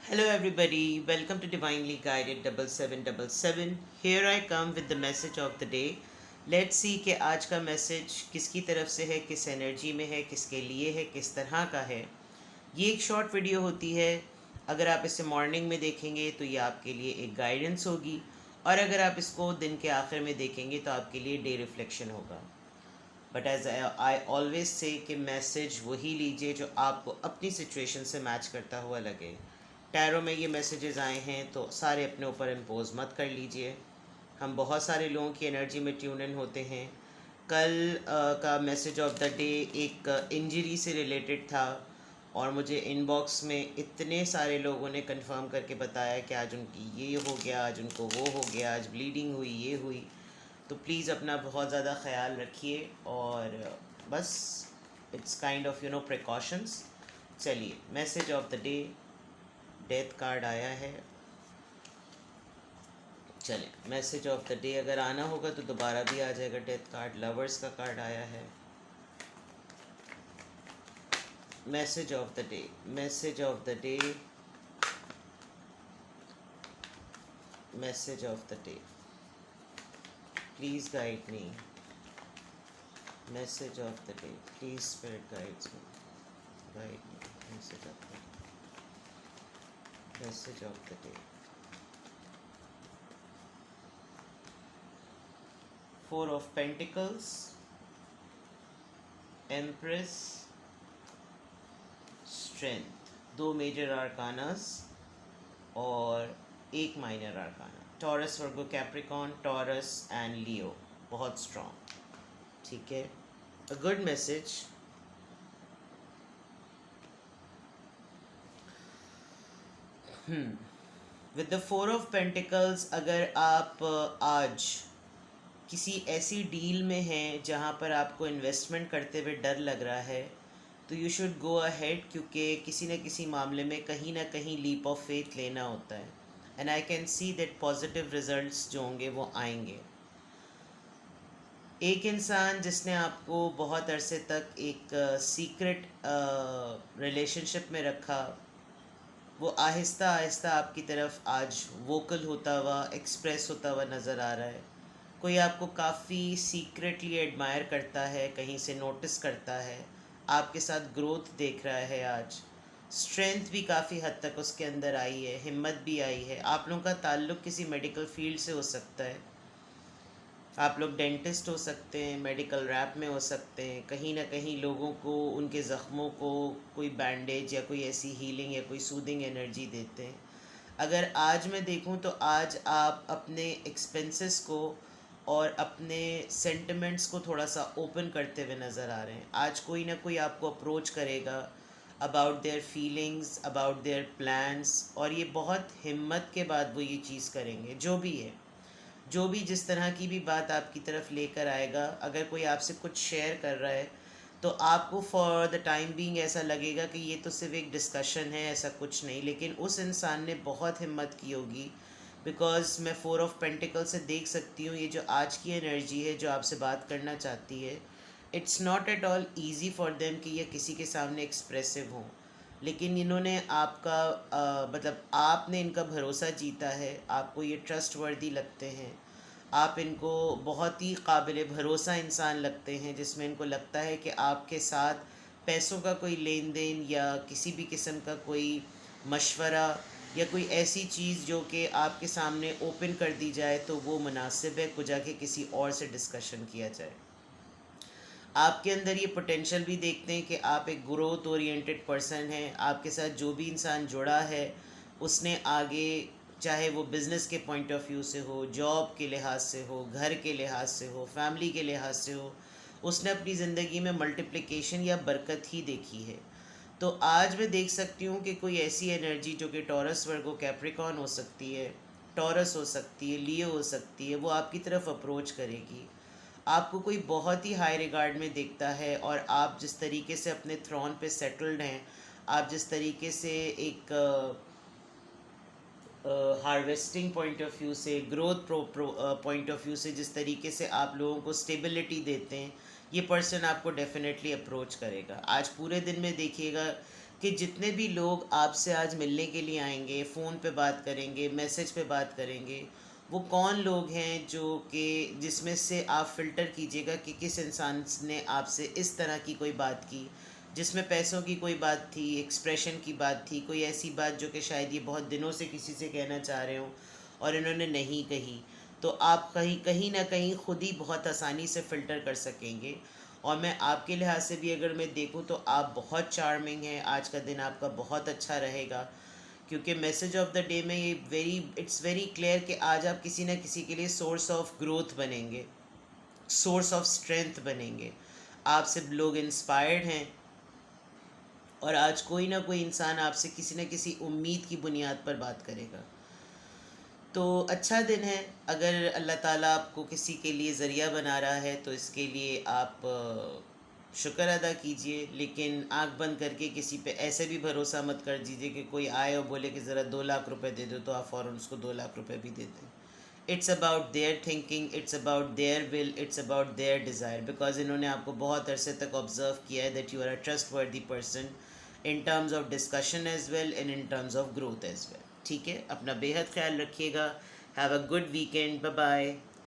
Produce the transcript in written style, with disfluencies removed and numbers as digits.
Hello, everybody. Welcome to Divinely Guided 7777. Here I come with the message of the day. Let's see कि आज का message किसकी तरफ से है, किस एनर्जी में है, किसके लिए है, किस तरह का है। ये एक शॉर्ट वीडियो होती है। अगर आप इसे मॉर्निंग में देखेंगे तो ये आपके लिए एक गाइडेंस होगी, और अगर आप इसको दिन के आखिर में देखेंगे तो आपके लिए डे रिफ्लेक्शन होगा। But as I always say कि मैसेज वही लीजिए जो आपको अपनी सिचुएशन से मैच करता हुआ लगे। टैरो में ये मैसेजेस आए हैं तो सारे अपने ऊपर इम्पोज मत कर लीजिए। हम बहुत सारे लोगों की एनर्जी में ट्यून इन होते हैं। कल का मैसेज ऑफ द डे एक इंजरी से रिलेटेड था, और मुझे इनबॉक्स में इतने सारे लोगों ने कंफर्म करके बताया कि आज उनकी ये हो गया, आज उनको वो हो गया, आज ब्लीडिंग हुई, ये हुई। तो प्लीज़ अपना बहुत ज़्यादा ख्याल रखिए, और बस इट्स काइंड ऑफ प्रिकॉशंस। चलिए, message of the day, death card आया है। चलें, मैसेज ऑफ द डे अगर आना होगा तो दोबारा भी आ जाएगा डेथ कार्ड। लवर्स का कार्ड आया है। Message of the day, message of the day, message of the day, please guide me. Message of the day, please spirit guides me, guide me. Message of the day, message of the day. Four of pentacles, empress, strength. दो major arcanas और एक minor arcana. Taurus, Virgo, Capricorn, Taurus and Leo, बहुत strong. ठीक है, a good message. With the four of pentacles, अगर आप आज किसी ऐसी डील में हैं जहाँ पर आपको इन्वेस्टमेंट करते हुए डर लग रहा है, तो यू शुड गो अहेड, क्योंकि किसी न किसी मामले में कहीं ना कहीं लीप ऑफ फेथ लेना होता है। And I can see that positive results जो होंगे वो आएंगे। एक इंसान जिसने आपको बहुत अरसे तक एक सीक्रेट रिलेशनशिप में रखा, वो आहिस्ता आहिस्ता आपकी तरफ आज वोकल होता हुआ, एक्सप्रेस होता हुआ नज़र आ रहा है। कोई आपको काफ़ी सीक्रेटली एडमायर करता है, कहीं से नोटिस करता है, आपके साथ ग्रोथ देख रहा है आज। स्ट्रेंथ भी काफ़ी हद तक उसके अंदर आई है, हिम्मत भी आई है। आप लोगों का ताल्लुक़ किसी मेडिकल फील्ड से हो सकता है। आप लोग डेंटिस्ट हो सकते हैं, मेडिकल रैप में हो सकते हैं। कहीं ना कहीं लोगों को उनके ज़ख्मों को कोई बैंडेज या कोई ऐसी हीलिंग या कोई सूदिंग एनर्जी देते हैं। अगर आज मैं देखूं तो आज आप अपने एक्सपेंसेस को और अपने सेंटिमेंट्स को थोड़ा सा ओपन करते हुए नज़र आ रहे हैं। आज कोई ना कोई आपको अप्रोच करेगा about their feelings, about their plans, और ये बहुत हिम्मत के बाद वो ये चीज़ करेंगे। जो भी है, जो भी जिस तरह की भी बात आपकी तरफ लेकर आएगा, अगर कोई आपसे कुछ शेयर कर रहा है तो आपको फॉर द टाइम बीइंग ऐसा लगेगा कि ये तो सिर्फ एक डिस्कशन है, ऐसा कुछ नहीं। लेकिन उस इंसान ने बहुत हिम्मत की होगी, बिकॉज़ मैं फोर ऑफ पेंटिकल से देख सकती हूँ ये जो आज की एनर्जी है जो आपसे बात करना चाहती है, it's not at all easy for them कि ये किसी के सामने एक्सप्रेसिव हों। लेकिन इन्होंने आपका मतलब आपने इनका भरोसा जीता है, आपको ये ट्रस्ट वर्दी लगते हैं। आप इनको बहुत ही काबिल भरोसा इंसान लगते हैं, जिसमें इनको लगता है कि आपके साथ पैसों का कोई लेन देन या किसी भी किस्म का कोई मशवरा या कोई ऐसी चीज़ जो कि आपके सामने ओपन कर दी जाए तो वो मुनासिब है, को जाके किसी और से डिस्कशन किया जाए। आपके अंदर ये पोटेंशियल भी देखते हैं कि आप एक ग्रोथ ओरिएंटेड पर्सन हैं। आपके साथ जो भी इंसान जुड़ा है उसने आगे, चाहे वो बिज़नेस के पॉइंट ऑफ व्यू से हो, जॉब के लिहाज से हो, घर के लिहाज से हो, फैमिली के लिहाज से हो, उसने अपनी ज़िंदगी में मल्टीप्लिकेशन या बरकत ही देखी है। तो आज मैं देख सकती हूँ कि कोई ऐसी एनर्जी जो कि टॉरस, वर्गो, कैप्रिकॉन हो सकती है, टॉरस हो सकती है, लियो हो सकती है, वो आपकी तरफ अप्रोच करेगी। आपको कोई बहुत ही हाई रिगार्ड में देखता है, और आप जिस तरीके से अपने थ्रोन पे सेटल्ड हैं, आप जिस तरीके से एक हार्वेस्टिंग पॉइंट ऑफ व्यू से, ग्रोथ पॉइंट ऑफ व्यू से जिस तरीके से आप लोगों को स्टेबिलिटी देते हैं, ये पर्सन आपको डेफिनेटली अप्रोच करेगा। आज पूरे दिन में देखिएगा कि जितने भी लोग आपसे आज मिलने के लिए आएंगे, फ़ोन पे बात करेंगे, मैसेज पे बात करेंगे, वो कौन लोग हैं जो कि जिसमें से आप फ़िल्टर कीजिएगा कि किस इंसान ने आपसे इस तरह की कोई बात की जिसमें पैसों की कोई बात थी, एक्सप्रेशन की बात थी, कोई ऐसी बात जो कि शायद ये बहुत दिनों से किसी से कहना चाह रहे हों और इन्होंने नहीं कही। तो आप कहीं कहीं ना कहीं खुद ही बहुत आसानी से फ़िल्टर कर सकेंगे। और मैं आपके लिहाज से भी अगर मैं देखूं तो आप बहुत चार्मिंग हैं, आज का दिन आपका बहुत अच्छा रहेगा, क्योंकि मैसेज ऑफ द डे में ये इट्स वेरी क्लियर कि आज आप किसी न किसी के लिए सोर्स ऑफ ग्रोथ बनेंगे, सोर्स ऑफ स्ट्रेंथ बनेंगे। आपसे लोग इंस्पायर्ड हैं और आज कोई ना कोई इंसान आपसे किसी न किसी उम्मीद की बुनियाद पर बात करेगा। तो अच्छा दिन है। अगर अल्लाह ताला आपको किसी के लिए ज़रिया बना रहा है तो इसके लिए आप शुक्र अदा कीजिए, लेकिन आंख बंद करके किसी पे ऐसे भी भरोसा मत कर दीजिए कि कोई आए और बोले कि ज़रा 2 लाख रुपए दे दो तो आप फ़ौरन उसको 2 लाख रुपए भी दे दें। It's about their thinking, it's about their will, it's about their desire, because इन्होंने आपको बहुत अरसे तक ऑब्ज़र्व किया है that you are a trustworthy person in terms of discussion as well and in terms of growth as well. ठीक है, अपना बेहद ख्याल रखिएगा। Have a good weekend, bye bye.